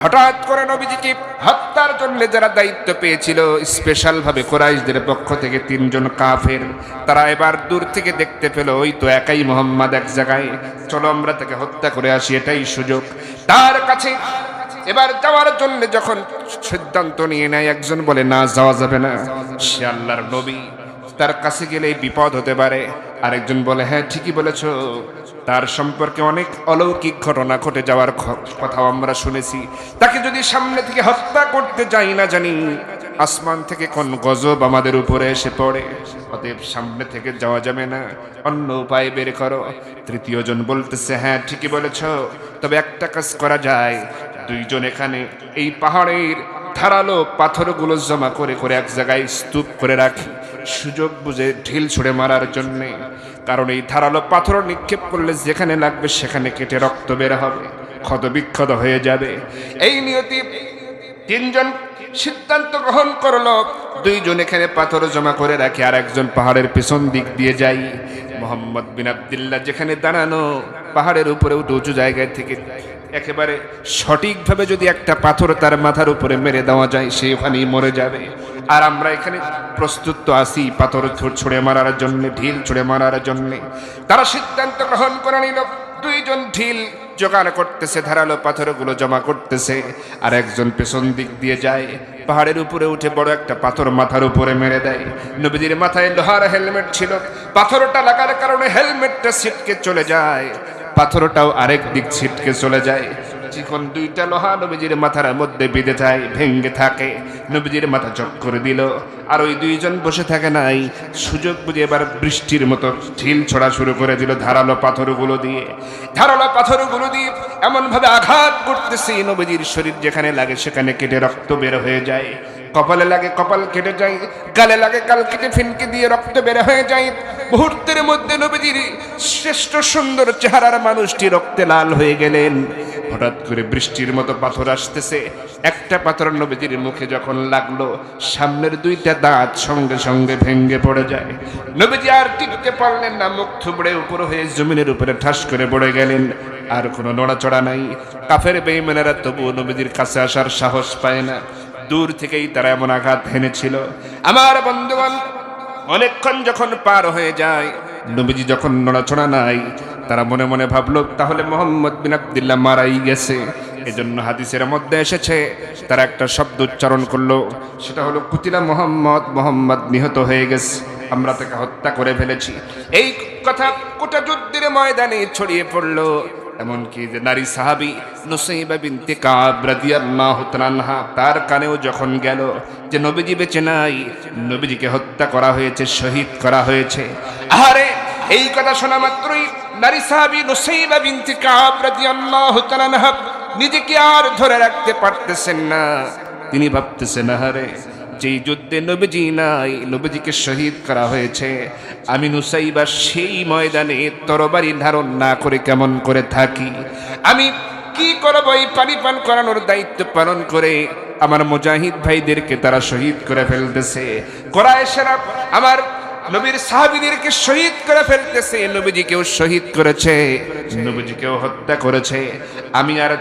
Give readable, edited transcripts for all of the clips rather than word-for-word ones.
হঠাৎ করে নবীজিকে হত্যার জন্য যারা দায়িত্ব পেয়েছিল স্পেশাল ভাবে কুরাইশদের পক্ষ থেকে তিনজন কাফের, তারা এবার দূর থেকে দেখতে পেল ওই তো একাই মোহাম্মদ এক জায়গায়, চলো আমরা তাকে হত্যা করে আসি, এটাই সুযোগ। তার কাছে এবার যাওয়ার জন্য যখন সিদ্ধান্ত নিয়ে নেয়, একজন বলে না যাওয়া যাবে না, সে আল্লাহর নবী, তার কাছে গেলে বিপদ হতে পারে। আরেকজন বলে হ্যাঁ ঠিকই বলেছ, তার সম্পর্কে অনেক অলৌকিক ঘটনা ঘটে যাওয়ার কথাও আমরা শুনেছি, তাকে যদি সামনে থেকে হত্যা করতে যাই না জানি আসমান থেকে কোন গজব আমাদের উপরে এসে পড়ে, অতএব সামনে থেকে যাওয়া যাবে না, অন্য উপায় বের করো। তৃতীয় জন বলতেছে হ্যাঁ ঠিকই বলেছ, তবে একটা কাজ করা যায়, দুইজন এখানে এই পাহাড়ের ধারালো পাথরগুলো জমা করে করে এক জায়গায় স্তূপ করে রাখি, সুযোগ বুঝে ঢিল ছুঁড়ে মারার জন্যে। কারণ এই ধারালো পাথর নিক্ষেপ করলে যেখানে লাগবে সেখানে কেটে রক্ত বের হবে, ক্ষত বিক্ষত হয়ে যাবে। এই নিয়তি তিনজন সিদ্ধান্ত গ্রহণ করলো, দুইজন এখানে পাথর জমা করে রাখে, আর একজন পাহাড়ের পেছন দিক দিয়ে যাই। মোহাম্মদ বিন আব্দুল্লাহ যেখানে দাঁড়ানো, পাহাড়ের উপরে উঁচু জায়গায় থেকে একেবারে সঠিকভাবে যদি একটা পাথর তার মাথার উপরে মেরে দেওয়া যায়, সে ওখানেই মরে যাবে। আর আমরা এখানে প্রস্তুত তো আছি পাথর ছুঁড়ে মারার জন্য, ঢিল ছুঁড়ে মারার জন্য। তারা সিদ্ধান্ত গ্রহণ করে নিল, দুইজন ঢিল জোগাড় করতেছে, ধারালো পাথরগুলো জমা করতেছে, আর একজন পেছন দিক দিয়ে যায়, পাহাড়ের উপরে উঠে বড় একটা পাথর মাথার উপরে মেরে দেয়। নবীজির মাথায় লোহার হেলমেট ছিল, পাথরটা লাগার কারণে হেলমেটটা ছিটকে চলে যায়, পাথরটাও আরেক দিক ছিটকে চলে যায়। চিকন দুইটা লোহা নবীজির মাথার মধ্যে বিঁধে যায়, ভেঙ্গে থাকে। নবীজির মাথা চক্কর দিল, আর ওই দুইজন বসে থাকে নাই, সুযোগ বুঝে এবার বৃষ্টির মতো ঢিল ছড়া শুরু করে দিল ধারালো পাথরগুলো দিয়ে। ধারালো পাথরগুলো দিয়ে এমন ভাবে আঘাত করতেছে, নবীজির শরীর যেখানে লাগে সেখানে কেটে রক্ত বের হয়ে যায়, কপালে লাগে কপাল কেটে যায়, গালে লাগে গাল কেটে ফিনকে দিয়ে রক্ত বের হয়ে যায়। মুহূর্তের মধ্যে নবীজির শ্রেষ্ঠ সুন্দর চেহারার মানুষটি রক্তে লাল হয়ে গেলেন। হঠাৎ করে বৃষ্টির মতো পাথর আসতেছে, একটা পাথর নবীজির মুখে যখন লাগলো, সামনের দুইটা দাঁত সঙ্গে সঙ্গে ভেঙ্গে পড়ে যায়। নবীজি আর টিকতে পারলেন না, মুখ থুবড়ে উপর হয়ে জমিনের উপরে ঠাস করে পড়ে গেলেন। আর কোনো নড়াচড়া নাই। কাফের বেঈমানেরা তবুও নবীজির কাছে আসার সাহস পায় না, দূর থেকেই তারা এমন আঘাত হেনেছিল। আমার বন্ধুগণ, অনেকক্ষণ যখন পার হয়ে যায়, নবীজি যখন নড়াচড়া নাই, তারা মনে মনে ভাবলো তাহলে মোহাম্মদ বিন আব্দুল্লাহ মারাই গেছে। এজন্য হাদিসের মধ্যে এসেছে, তারা একটা শব্দ উচ্চারণ করলো, সেটা হলো কুতিলা মোহাম্মদ, মোহাম্মদ নিহত হয়ে গেছে, আমরা তাকে হত্যা করে ফেলেছি। এই কথা গোটা যুদ্ধের ময়দানে ছড়িয়ে পড়লো। এমনকি যে নারী সাহাবী নুসাইবা বিনতে কাব রাদিয়াল্লাহু তাআলা আনহা, তার কানেও যখন গেল যে নবীজি বেঁচে নাই, নবীজিকে হত্যা করা হয়েছে, শহীদ করা হয়েছে। আরে এই কথা শোনা মাত্রই নারী সাহাবী নুসাইবা বিনতে কাব রাদিয়াল্লাহু তাআলা আনহা নিজেকে আর ধরে রাখতে পারতেছেন না। তিনি ভাবতেছেন, আরে যেই যুদ্ধে নবীজি নাই, নবীজিকে শহীদ করা হয়েছে, আমি নুসাইবা সেই ময়দানে তরবারি ধারণ না করে কেমন করে থাকি? আমি কি করব? এই পানি পান করানোর দায়িত্ব পালন করে আমার মুজাহিদ ভাইদেরকে তারা শহীদ করে ফেলতেছে, কুরাইশরা আমার নবীর সাহাবীদেরকে শহীদ করে ফেলতেছে, নবীজিকেও শহীদ করেছে, নবীজিকেও হত্যা করেছে। আমি আর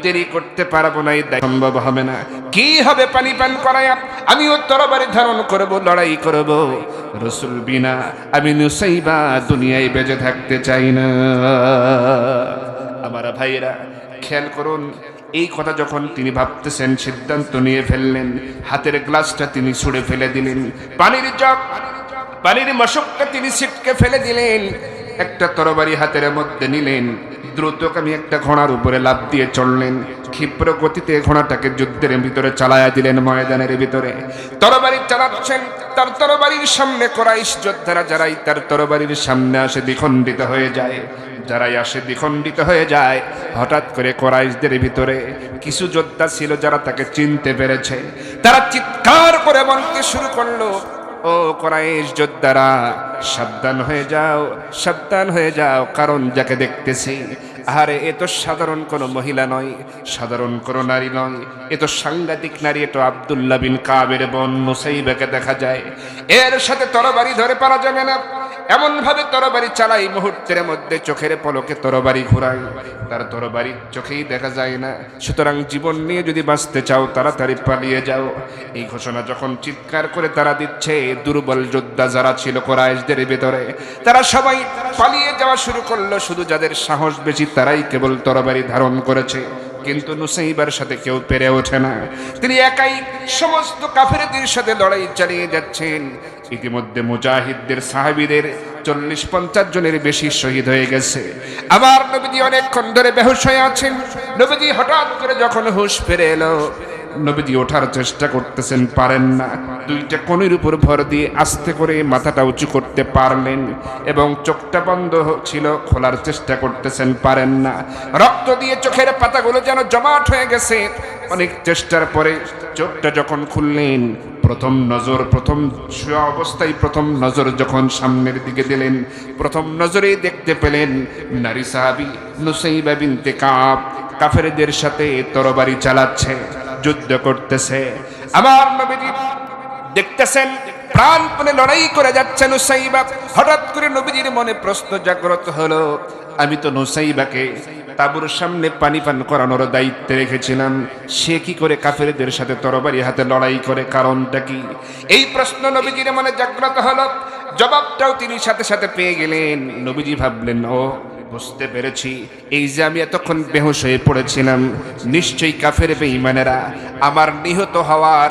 দেরি করতে পারবো না, এই দায়িত্ব সম্ভব হবে না। কি হবে? পানি পান করায় আমিও তরবারি ধারণ করব, লড়াই করব। রাসূল বিনা আমি নুসাইবা দুনিয়ায় বেঁচে থাকতে চাই না। আমার ভাইরা খেয়াল করুন, এই কথা যখন তিনি ভাবতেছেন, সিদ্ধান্ত নিয়ে ফেললেন, হাতের গ্লাসটা তিনি ছুঁড়ে ফেলে দিলেন, পানির জগ, পানির মশকটা তিনি ছিটকে ফেলে দিলেন, একটা তরবারি হাতের মধ্যে নিলেন, দ্রুতগামী একটা ঘোড়ার উপরে লাফ দিয়ে চললেন, ক্ষিপ্র গতিতে ঘোড়াটাকে যুদ্ধের ভিতরে চালায়া দিলেন। ময়দানের ভিতরে তরবারি চালাচ্ছেন, তার তরবারির সামনে কুরাইশ যোদ্ধারা যারাই তার তরবারির সামনে আসে দ্বিখণ্ডিত হয়ে যায়, যারাই আসে দ্বিখণ্ডিত হয়ে যায়। হঠাৎ করে কুরাইশদের ভিতরে কিছু যোদ্ধা ছিল যারা তাকে চিনতে পেরেছে, তারা চিৎকার করে বলতে শুরু করলো, ও কুরাইশ যোদ্ধারা, সাবধান হয়ে যাও, সাবধান হয়ে যাও, কারণ যাকে দেখতেছি, আরে এ তো সাধারণ কোনো মহিলা নয়, সাধারণ কোনো নারী নয়, এ তো সাংঘাতিক নারী, এ তো আব্দুল্লাহ বিন কাবের বোন নুসাইবাকে দেখা যায়, এর সাথে তরবারি ধরে পারা যাবে না। এমন ভাবে তরবারি চালাই, মুহূর্তের মধ্যে চোখের পলকে তরবারি ঘোরায়, তার তরবারি চোখেই দেখা যায় না। সুতরাং জীবন নিয়ে যদি বাঁচতে চাও তাড়াতাড়ি পালিয়ে যাও। এই ঘোষণা যখন চিৎকার করে তারা দিচ্ছে, দুর্বল যোদ্ধা যারা ছিল কুরাইশদের ভিতরে, তারা সবাই পালিয়ে যাওয়া শুরু করলো। শুধু যাদের সাহস বেশি তারাই কেবল তরবারি ধারণ করেছে, কিন্তু নুসাইবার সাথে কেউ পেরে ওঠে না। তিনি একাই সমস্ত কাফেরদের সাথে লড়াই চালিয়ে যাচ্ছেন। ইতিমধ্যে মুজাহিদদের সাহাবীদের 40-50 জনের বেশি শহীদ হয়ে গেছে। আবার নবীজি অনেকক্ষণ ধরে বেহুশ হয়ে আছেন। নবীজি হঠাৎ করে যখন হুঁশ ফিরে এলো, নবীজি ওঠার চেষ্টা করতেছেন, পারেন না। দুইটা কোণের উপর ভর দিয়ে আস্তে করে মাথাটা উঁচু করতে পারলেন, এবং চোখটা বন্ধ ছিল, খোলার চেষ্টা করতেছেন, পারেন না। রক্ত দিয়ে চোখের পাতাগুলো যেন জমাট হয়ে গেছে। অনেক চেষ্টার পরে চোখটা যখন খুললেন, প্রথম শোয়া অবস্থায় প্রথম নজর যখন সামনের দিকে দিলেন, প্রথম নজরেই দেখতে পেলেন নারী সাহাবী নুসাইবা বিনতে কাব কাফেরদের সাথে তরবারি চালাচ্ছে, যুদ্ধ করতেছে। আমার নবীজি দেখতেছেন প্রাণপণে লড়াই করে যাচ্ছে নুসাইবা। হঠাৎ করে নবীজির মনে প্রশ্ন জাগ্রত হলো, আমি তো নুসাইবাকে তাঁবুর সামনে পানি পান করানোর দায়িত্বে রেখেছিলাম, সে কি করে কাফেরদের সাথে তরবারি হাতে লড়াই করে, কারণটা কি? এই প্রশ্ন নবীজির মনে জাগ্রত হলো। জবাবটাও তিনি সাথে সাথে পেয়ে গেলেন। নবীজি ভাবলেন, ও বুঝতে পেরেছি, এই যে আমি এতক্ষণ বেহুশ হয়ে পড়েছিলাম, নিশ্চয়ই কাফের বেঈমানেরা আমার নিহত হওয়ার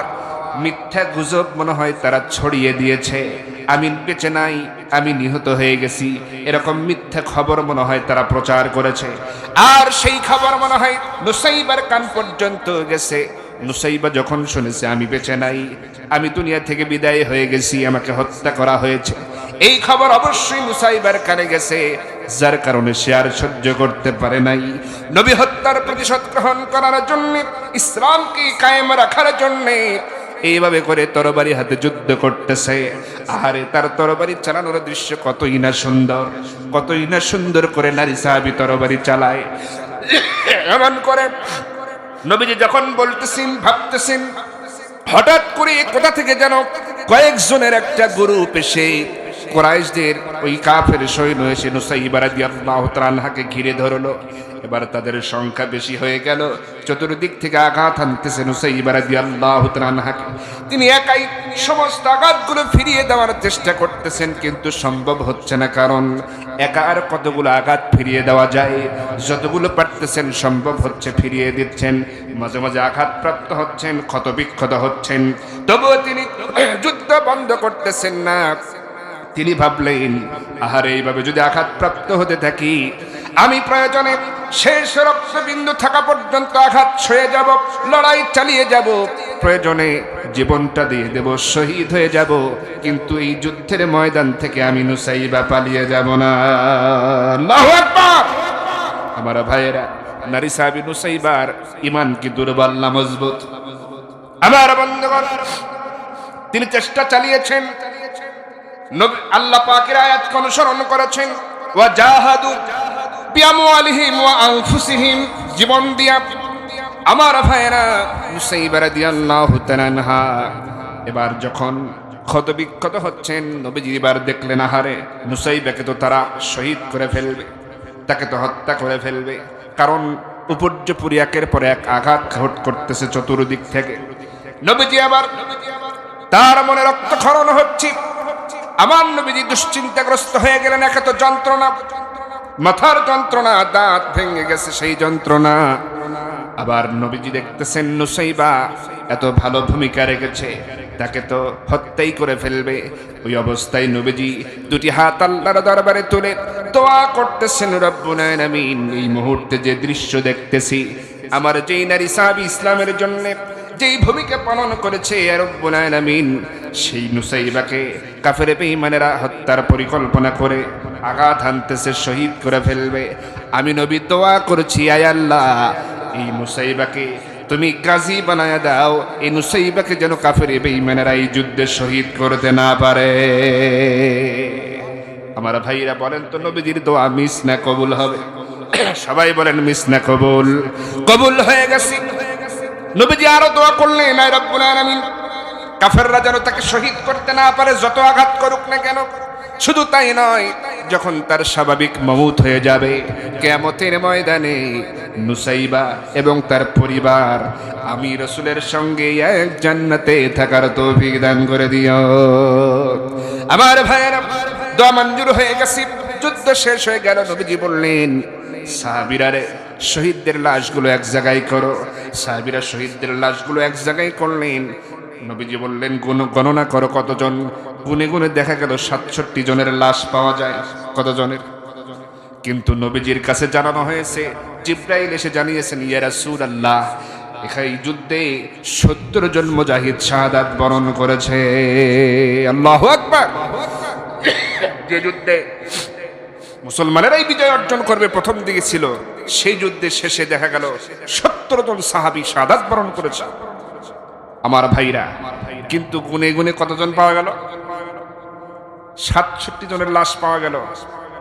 মিথ্যা গুজব মনে হয় তারা ছড়িয়ে দিয়েছে। আমি বেঁচে নাই, আমি নিহত হয়ে গেছি, এরকম মিথ্যা খবর মনে হয় তারা প্রচার করেছে। আর সেই খবর মনে হয় নুসাইবার কান পর্যন্ত গেছে। নুসাইবা যখন শুনেছে আমি বেঁচে নাই, আমি দুনিয়া থেকে বিদায় হয়ে গেছি, আমাকে হত্যা করা হয়েছে, এই খবর অবশ্যই নুসাইবার কানে গেছে, যার কারণে সে আর সহ্য করতে পারে নাই। নবী হত্যার প্রতিশোধ গ্রহণ করার জন্য, ইসলামকে কায়েম রাখার জন্য এইভাবে করে তরবারি হাতে যুদ্ধ করতেছে। আরে তার তরবারি চালানোর দৃশ্য কতই না সুন্দর, কতই না সুন্দর করে নারী সাহাবী তরবারি চালায়। এমন করে নবীজি যখন বলতেছেন, ভাবতেছেন, হঠাৎ করে কোথা থেকে যেন কয়েকজনের একটা গ্রুপ এসে কুরাইশদের ওই কাফের সৈন্য এসে নুসাইবা রাদিয়াল্লাহু তাআলা আনহাকে ঘিরে ধরলো। এবার তাদের সংখ্যা বেশি হয়ে গেল, চতুর্দিক থেকে আঘাত হানতেছে নুসাইবা রাদিয়াল্লাহু তাআলা আনহাকে। তিনি একাই সমস্ত আঘাতগুলো ফিরিয়ে দেওয়ার চেষ্টা করতেছেন, কিন্তু সম্ভব হচ্ছে না, কারণ একা আর কতগুলো আঘাত ফিরিয়ে দেওয়া যায়? যতগুলো পারতেছেন সম্ভব হচ্ছে ফিরিয়ে দিচ্ছেন, মাঝে মাঝে আঘাতপ্রাপ্ত হচ্ছেন, ক্ষতবিক্ষত হচ্ছেন, তবুও তিনি যুদ্ধ বন্ধ করতেছেন না। তিনি ভাবলেন, আহারে এইভাবে যদি আঘাতপ্রাপ্ত হতে থাকি, আমি প্রয়োজনে শেষ রক্তবিন্দু থাকা পর্যন্ত আঘাত সয়ে যাব, লড়াই চালিয়ে যাব, প্রয়োজনে জীবনটা দিয়ে দেব, শহীদ হয়ে যাব, কিন্তু এই যুদ্ধের ময়দান থেকে আমি নুসাইবা পালিয়ে যাব না। আল্লাহু আকবার! আমার ভাইয়েরা, নারী সাহাবী নুসাইবার ঈমান কি দুর্বল না মজবুত? আমার বন্ধুগণ, তিনি চেষ্টা চালিয়েছেন, আল্লাহ পাকের আয়াতকে অনুসরণ করেছেন, ওয়া জাহাদু বিআমওয়ালিহিম ওয়া আনফুসিহিম, জীবন দিয়া। আমার ভাইয়েরা, নুসাইবা রাদিয়াল্লাহু তাআলা আনহা এবার যখন ক্ষতবিক্ষত হচ্ছেন, নবীজি এবার দেখলেন, আহারে নুসাইবাকে তো তারা শহীদ করে ফেলবে, তাকে তো হত্যা করে ফেলবে, কারণ উপর্যুপরি একের পর এক আঘাত করতেছে চতুর্দিক থেকে। নবীজি আবার তার মনে রক্তক্ষরণ হচ্ছে। আমার নবীজি দুশ্চিন্তাগ্রস্ত হয়ে গেলেন। একে তো যন্ত্রণা, মাথার যন্ত্রণা, দাঁত ভেঙে গেছে সেই যন্ত্রণা, আবার নবীজি দেখতেছেন নুসাইবা এত ভালো ভূমিকা রেখেছে, তাকে তো হত্যাই করে ফেলবে। ওই অবস্থায় নবীজি দুটি হাত আল্লাহর দরবারে তুলে দোয়া করতেছেন, রব্বুল আলামিন, এই মুহূর্তে যে দৃশ্য দেখতেছি, আমার যেই নারী সাহাবী ইসলামের জন্য যেই ভূমিকা পালন করেছে, রব্বুল আলামিন সেই নুসাইবাকে কাফের বেঈমানেরা হত্যার পরিকল্পনা করে আঘাত হানতেছে, শহীদ করে ফেলবে। আমি নবী দোয়া করছি, আয় আল্লাহ, এই নুসাইবাকে তুমি গাজী বানায়া দাও, এই নুসাইবাকে যেন কাফের বেঈমানেরা এই যুদ্ধে শহীদ করতে না পারে। আমার ভাইরা বলেন তো, নবীজির দোয়া মিস না কবুল হবে? সবাই বলেন মিস না কবুল? কবুল হয়ে গেছে। নবীজি আরো দোয়া করলেন, আয় রব্বুল আলামিন, কাফেররা যেন তাকে শহীদ করতে না পারে, যত আঘাত করুক না কেন। শুধু তাই নয়, যখন তার স্বাভাবিক মউত হয়ে যাবে কিয়ামতের ময়দানে নুসাইবা এবং তার পরিবার আমি রাসূলের সঙ্গে এক জান্নাতে থাকার তৌফিক দান করে দিও। আমার ভাইয়েরা, দোয়া মঞ্জুর হয়ে গেছে, যুদ্ধ শেষ হয়ে গেল। নবীজি বললেন, সাহাবীরা রে, শহীদদের লাশগুলো এক জায়গায় করো। সাহাবীরা শহীদদের লাশগুলো এক জায়গায় করলেন। নবীজি বললেন, গণনা করো কতজন। গুনে গুনে দেখা গেল 67 জনের লাশ পাওয়া যায়। কতজনের? কিন্তু নবীজির কাছে জানানো হয়েছে, জিবরাইল এসে জানিয়েছেন, ইয়া রাসূলুল্লাহ, এই যুদ্ধে 70 জন মুজাহিদ শাহাদাত বরণ করেছে। আল্লাহু আকবার। যে যুদ্ধে মুসলমানেরাই বিজয় অর্জন করবে প্রথম দিকে ছিল, সেই যুদ্ধের শেষে দেখা গেল 70 জন সাহাবী শাহাদাত বরণ করেছে। আমার ভাইরা, কিন্তু গুনে গুনে কতজন পাওয়া গেল? 67 জনের লাশ পাওয়া গেল,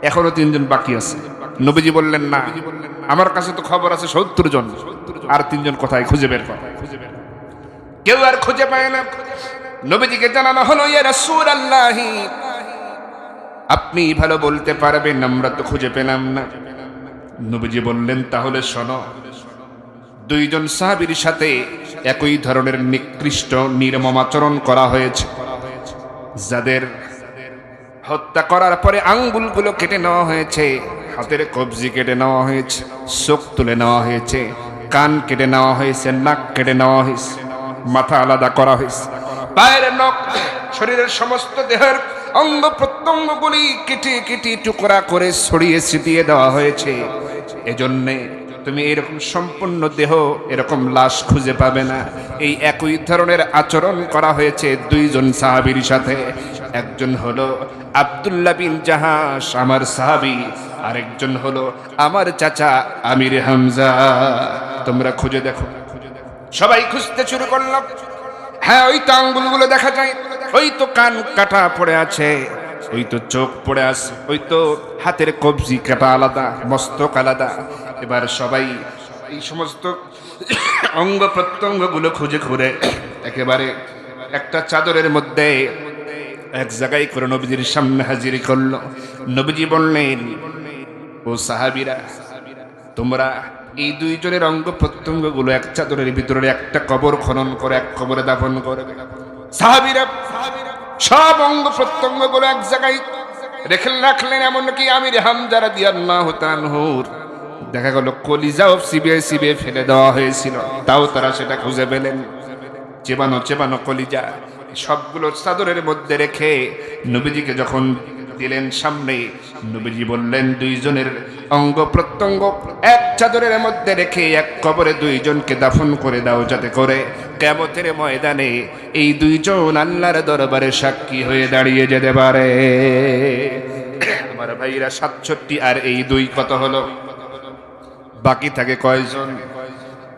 এখনো 3 জন বাকি আছে। নবীজি বললেন, না, আমার কাছে তো খবর আছে 70 জন, আর 3 জন কোথায়, খুঁজে বের কর। কেউ আর খুঁজে পায় না। নবীজিকে জানানো হলো, ইয়া রাসূলুল্লাহ, আপনি ভালো বলতে পারবেন, আমরা তো খুঁজে পেলাম না। নবীজি বললেন, তাহলে শোনো, 2 জন সাহাবীর সাথে একই ধরনের নিকৃষ্ট নির্মম আচরণ করা হয়েছে, যাদের হত্যা করার পরে আঙ্গুলগুলো কেটে নেওয়া হয়েছে, হাতের কবজি কেটে নেওয়া হয়েছে, চোখ তুলে নেওয়া হয়েছে, কান কেটে নেওয়া হয়েছে, নাক কেটে নেওয়া হয়েছে, মাথা আলাদা করা হয়েছে, পায়ের নখ, শরীরের সমস্ত দেহের অঙ্গ প্রত্যঙ্গগুলি কেটে কেটে টুকরা করে ছড়িয়ে ছিটিয়ে দেওয়া হয়েছে। এজন্যে তুমি এরকম সম্পূর্ণ দেহ, এরকম লাশ খুঁজে পাবে না। এই একই ধরনের আচরণ করা হয়েছে 2 জন সাহাবীর সাথে। একজন হলো আব্দুল্লাহ বিন জাহাশ, আমার সাহাবী, আরেকজন হলো আমার চাচা আমির হামজা। তোমরা খুঁজে দেখো। সবাই খুঁজতে শুরু করলাম। হ্যাঁ, ওই তো আঙ্গুলগুলো দেখা যায়, ওই তো কান কাটা পড়ে আছে, ওই তো চোখ পড়ে আছে, ওই তো হাতের কবজি কাটা আলাদা, মস্তক আলাদা। এবার সবাই এই সমস্ত অঙ্গ প্রত্যঙ্গগুলো খুঁজে খুঁড়ে একেবারে একটা চাদরের মধ্যে এক জায়গায় করে নবীজির সামনে হাজির করলো। নবীজি বললেন, ও সাহাবীরা, তোমরা এই 2 জনের অঙ্গ প্রত্যঙ্গগুলো এক চাদরের ভিতরে একটা কবর খনন করে এক কবরে দাফন করবে। সাহাবীরা সব অঙ্গ প্রত্যঙ্গগুলো এক জায়গায় রাখলেন। এমনকি আমির হামজা রাদিয়াল্লাহু তাআলার দেখা গেল কলিজাও চিবিয়ে চিবিয়ে ফেলে দেওয়া হয়েছিল, তাও তারা সেটা খুঁজে পেলেন। চেবানো কলিজা সবগুলো চাদরের মধ্যে রেখে নবীজিকে যখন দিলেন সামনে, নবীজি বললেন, 2 জনের অঙ্গ প্রত্যঙ্গ এক চাদরের মধ্যে রেখে এক কবরে 2 জনকে দাফন করে দাও, যাতে করে কিয়ামতের ময়দানে এই 2 জন আল্লাহর দরবারে সাক্ষী হয়ে দাঁড়িয়ে যেতে পারে। আমার ভাইরা, 67 আর এই 2 কত হলো? বাকি থাকে কয়জন?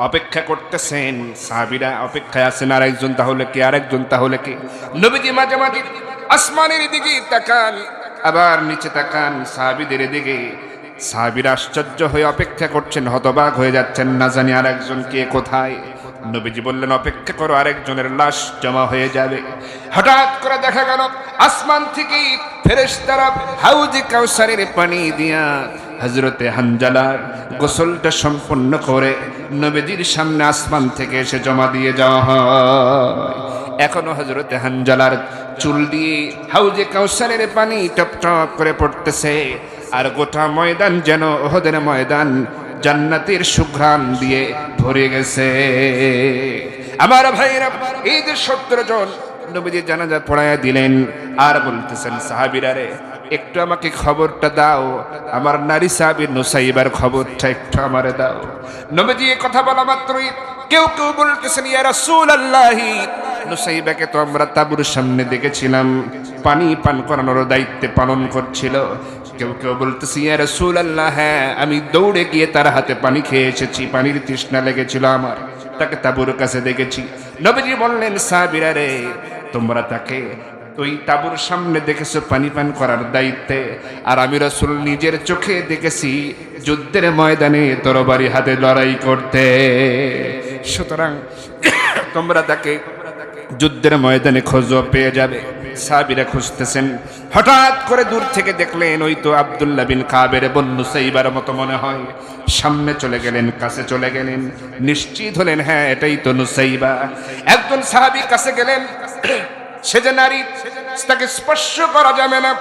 অপেক্ষা করতেছেন সাহাবীরা, অপেক্ষায় আছেন। আরেকজন তাহলে কে? আরেকজন তাহলে কে? নবীজি মাঝে মাঝে আসমানের দিকে তাকান, আবার নিচে তাকান সাহাবীদের দিকে। সাহাবীরা আশ্চর্য হয়ে অপেক্ষা করছেন, হতবাক হয়ে যাচ্ছেন, না জানি আরেকজন কে কোথায়। নবীজি বললেন, অপেক্ষা করো, আরেকজনের লাশ জমা হয়ে যাবে। হঠাৎ করে দেখা গেল আসমান থেকে ফেরেশতারা হাউজে কাউসারের পানি দিয়া হযরতে হানজালার গোসলটা সম্পন্ন করে নবীজির সামনে আসমান থেকে এসে জমা দিয়ে যাওয়া হয়। এখনো হযরতে হানজালার চুল দিয়ে হাউজে কাউসারের পানি টপ টপ করে পড়তেছে, আর গোটা ময়দান যেন উহুদের ময়দান জান্নাতের সুঘ্রাণ দিয়ে ভরে গেছে। আমার ভাইরা, এই যে 70 জন নবীজি জানাজা পড়ায়া দিলেন, আর বলতেছেন, সাহাবীরা রে, একটু আমাকে খবরটা দাও, আমার নারী সাহাবী নুসাইবার খবরটা একটু আমারে দাও। নবীজি এই কথা বলা মাত্রই কেউ কেউ বলতেছেন, ইয়া রাসূলুল্লাহ, নুসাইবাকে তো আমরা তাঁবুর সামনে দেখেছিলাম, পানি পান করানোর দায়িত্বে পালন করছিল। কেউ কেউ বলতেছে, ইয়া রাসূলুল্লাহ, হ্যাঁ, আমি দৌড়ে গিয়ে তার হাতে পানি খেয়ে এসেছি, পানির তৃষ্ণা লেগেছিল আমার, তাকে তাঁবুর কাছে দেখেছি। নবীজি বললেন, সাহাবীরা রে, তোমরা তাকে ওই তাঁবুর সামনে দেখেছো পানি পান করার দায়িত্বে, আর আমি রাসূল নিজের চোখে দেখেছি যুদ্ধের ময়দানে তরবারি হাতে লড়াই করতে। সুতরাং তোমরা তাকে যুদ্ধের ময়দানে খোঁজও পেয়ে যাবে। সাহাবীরা খুঁজতেছেন, হঠাৎ করে দূর থেকে দেখলেন ওই তো আব্দুল্লাহ বিন কাবের বনু নুসাইবার মতো মনে হয়। সামনে চলে গেলেন, কাছে চলে গেলেন, নিশ্চিত হলেন হ্যাঁ এটাই তো নুসাইবা। একজন সাহাবী কাছে গেলেন, সে যে নারী তাকে স্পর্শ করা যাবে না,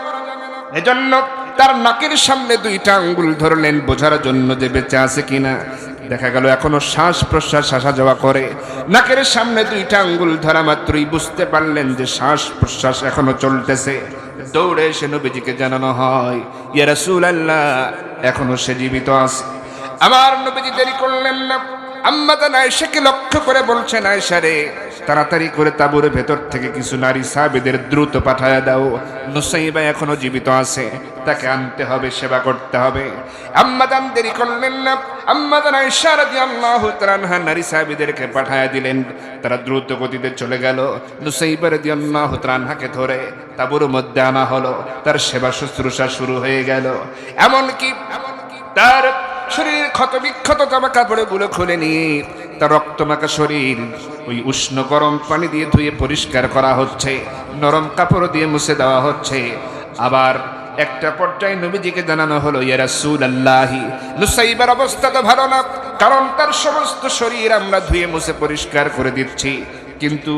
এজন্য তার নাকের সামনে দুইটা আঙ্গুল ধরলেন বোঝার জন্য যে বেঁচে আছে কিনা। দেখা গেল এখনো শ্বাস প্রশ্বাস আসা যাওয়া করে। নাকের সামনে দুইটা আঙ্গুল ধরা মাত্রই বুঝতে পারলেন যে শ্বাস প্রশ্বাস এখনো চলতেছে। দৌড়ে এসে নবীজিকে জানানো হয়, ইয়া রাসূলুল্লাহ, এখনো সে জীবিত আছে। আমার নবীজি দেরি করলেন না, আম্মা জান আয়েশাকে লক্ষ্য করে বলছেন, আয়েশা রে, তাড়াতাড়ি করে তাঁবুর ভেতর থেকে কিছু নারী সাহাবীদের দ্রুত পাঠায়া দাও, নুসাইবা এখনো জীবিত আছে, তাকে আনতে হবে, সেবা করতে হবে। আম্মা জান দেরি করলেন না, আম্মা জান আয়েশা রাদিয়াল্লাহু তাআলা আনহা নারী সাহাবীদেরকে পাঠায়া দিলেন। তারা দ্রুত গতিতে চলে গেল, নুসাইবা রাদিয়াল্লাহু তাআলা আনহাকে ধরে তাঁবুর মধ্যে আনা হলো। তার সেবা শুশ্রূষা শুরু হয়ে গেল। এমনকি তার শরীর ক্ষত বিক্ষত জামা কাপড়গুলো খুলে নিয়ে তার রক্তমাখা শরীর ওই উষ্ণ গরম পানি দিয়ে ধুয়ে পরিষ্কার করা হচ্ছে, নরম কাপড় দিয়ে মুছে দেওয়া হচ্ছে। আবার একটা পর্যায়ে নবীজিকে জানানো হলো, ইয়া রাসূলুল্লাহ, নুসাইবার অবস্থা তো ভালো না, কারণ তার সমস্ত শরীর আমরা ধুয়ে মুছে পরিষ্কার করে দিচ্ছি, কিন্তু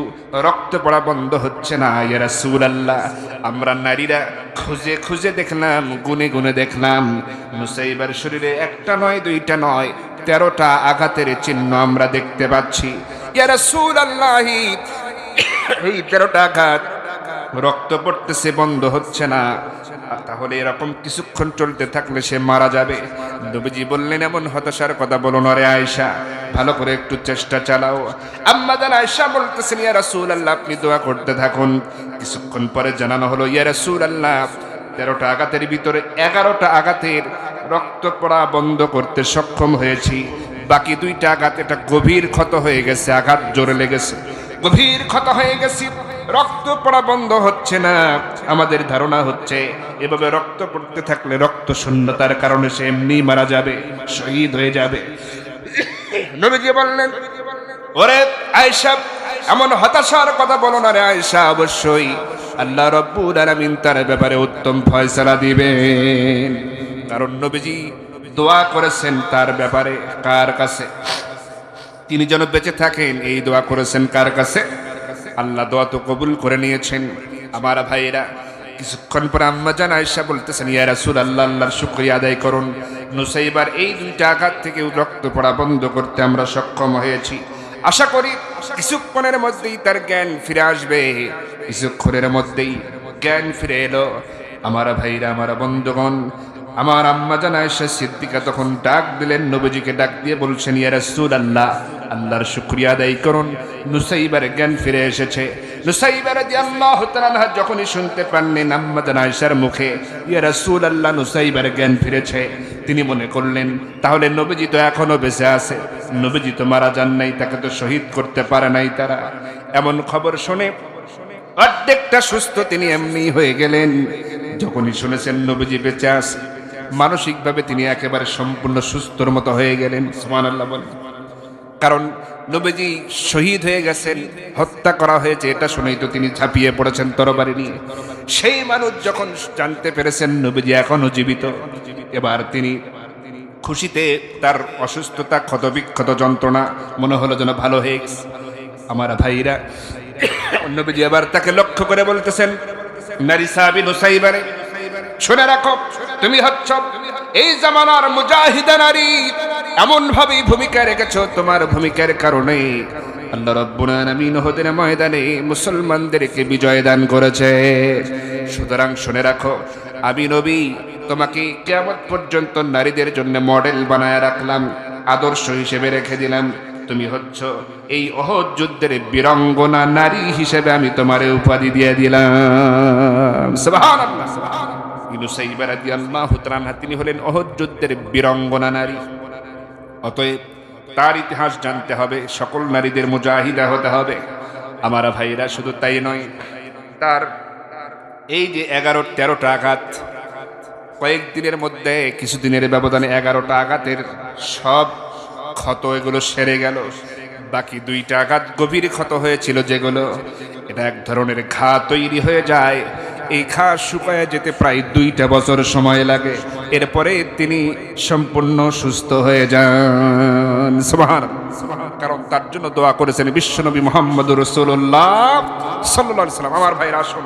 রক্ত পড়া বন্ধ হচ্ছে না। ইয়া রাসূলুল্লাহ, আমরা নারীরা খুঁজে খুঁজে দেখলাম, গুনে গুনে দেখলাম, নুসাইবার শরীরে একটা নয়, দুইটা নয়, 13টা আঘাতের চিহ্ন আমরা দেখতে পাচ্ছি। ইয়া রাসূলুল্লাহ, এই 13টা আঘাত, রক্ত পড়তেছে, বন্ধ হচ্ছে না। তাহলে এরকম কিছুক্ষণ চলতে থাকলে সে মারা যাবে। নবীজি বললেন, এমন হতাশার কথা বলো না রে আয়েশা, ভালো করে একটু চেষ্টা চালাও। আম্মা জান আয়েশা বলতেছেন, ইয়া রাসূলুল্লাহ, আপনি দোয়া করতে থাকুন। কিছুক্ষণ পরে জানানো হলো, ইয়া রাসূলুল্লাহ, 13টা আঘাতের ভিতরে 11টা আঘাতের রক্ত পড়া বন্ধ করতে সক্ষম হয়েছি। বাকি 2টা আঘাত, এটা গভীর ক্ষত হয়ে গেছে, আঘাত জোরে লেগেছে, গভীর ক্ষত হয়ে গেছে, রক্ত পড়া বন্ধ হচ্ছে না। আমাদের ধারণা হচ্ছে এভাবে রক্ত পড়তে থাকলে রক্ত শূন্যতার কারণে সে এমনি মারা যাবে, শহীদ হয়ে যাবে। নবীজি বললেন, ওরে আয়েশা, এমন হতাশার কথা বলো না রে আয়েশা, অবশ্যই আল্লাহ রাব্বুল আলামিন তার ব্যাপারে উত্তম ফয়সালা দিবেন। কারণ নবীজি দোয়া করেছেন তার ব্যাপারে। কার কাছে? তিনি যেন বেঁচে থাকেন, এই দোয়া করেছেন কার কাছে? আল্লাহ দোয়া তো কবুল করে নিয়েছেন। আমার ভাইয়েরা, কিছুক্ষণ পরে আম্মা জান আয়েশা বলতেছেন, ইয়া রাসূলুল্লাহ, আল্লাহর শুকরিয়া আদায় করুন, নুসাইবার এই 2টা আঘাত থেকে রক্ত পড়া বন্ধ করতে আমরা সক্ষম হয়েছি। আশা করি কিছুক্ষণের মধ্যেই তার জ্ঞান ফিরে আসবে। কিছুক্ষণের মধ্যেই জ্ঞান ফিরে এলো। আমার ভাইরা, আমার বন্ধুগণ, আমার আম্মা জান আয়েশা সিদ্দিকা তখন ডাক দিলেন, নবীজিকে ডাক দিয়ে বলছেন, ইয়া রাসূলুল্লাহ, আল্লাহর শুকরিয়া আদায় করুন, নুসাইবার জ্ঞান ফিরে এসেছে। নুসাইবা রাদিয়াল্লাহু তাআলা আনহা যখনই শুনতে পারলেন আম্মা জান আয়েশার মুখে, ইয়া রাসূলুল্লাহ, নুসাইবার জ্ঞান ফিরেছে, তিনি মনে করলেন তাহলে নবীজি তো এখনো বেঁচে আছে, নবীজি তো মারা যান নাই, তাকে তো শহীদ করতে পারে নাই তারা। এমন খবর শুনে অর্ধেকটা সুস্থ তিনি এমনি হয়ে গেলেন। যখনই শুনেছেন নবীজি বেঁচে আছে, মানসিকভাবে তিনি একেবারে সম্পূর্ণ সুস্থর মতো হয়ে গেলেন। সুবহানাল্লাহ বলেন। কারণ নবীজি শহীদ হয়ে গেছেন, হত্যা করা হয়েছে, এটা শুনেই তো তিনি ঝাঁপিয়ে পড়েছেন তরবারি নিয়ে। সেই মানুষ যখন জানতে পেরেছেন নবীজি এখনো জীবিত, এবার তিনি খুশিতে তার অসুস্থতা, ক্ষতবিক্ষত যন্ত্রণা মনে হলো যেন ভালো হয়ে গেছে। আমার ভাইরা, নবীজি এবার তাকে লক্ষ্য করে বলতেছেন, নারী সাহাবী নুসাইবারে, শুনে রাখো, তুমি হচ্ছ এই জামানার মুজাহিদা নারী। এমন ভাবেই ভূমিকা রেখেছো, তোমার ভূমিকার কারণে আল্লাহ রাব্বুল আলামিন উহুদের ময়দানে মুসলমানদেরকে বিজয় দান করেছে। সুতরাং শুনে রাখো, আমি নবী তোমাকে কিয়ামত পর্যন্ত নারীদের জন্য মডেল বানায় রাখলাম, আদর্শ হিসেবে রেখে দিলাম। তুমি হচ্ছ এই উহুদ যুদ্ধের বীরাঙ্গনা নারী হিসেবে আমি তোমারে উপাধি দিয়ে দিলাম। সুবহানাল্লাহ। নুসাইবা রাদিয়াল্লাহু তাআলা আনহা, তিনি হলেন উহুদ যুদ্ধের বীরাঙ্গনা নারী। অতএব তার ইতিহাস জানতে হবে, সকল নারীদের মুজাহিদা হতে হবে। আমার ভাইরা, শুধু তাই নয়, তার এই যে 13টা আঘাত, কয়েকদিনের মধ্যে, কিছুদিনের ব্যবধানে 11টা আঘাতের সব ক্ষত এগুলো সেরে গেল। বাকি দুইটা আঘাত গভীর ক্ষত হয়েছিল যেগুলো, এটা এক ধরনের ঘা তৈরি হয়ে যায়। এই ঘা শুকায় যেতে প্রায় 2টা বছর সময় লাগে, এরপরে তিনি সম্পূর্ণ সুস্থ হয়ে যান। সুবহানাল্লাহ। কারণ তার জন্য দোয়া করেছেন বিশ্বনবী মুহাম্মদুর রাসূলুল্লাহ সাল্লাল্লাহু আলাইহি ওয়াসাল্লাম। আমার ভাইরা আসুন,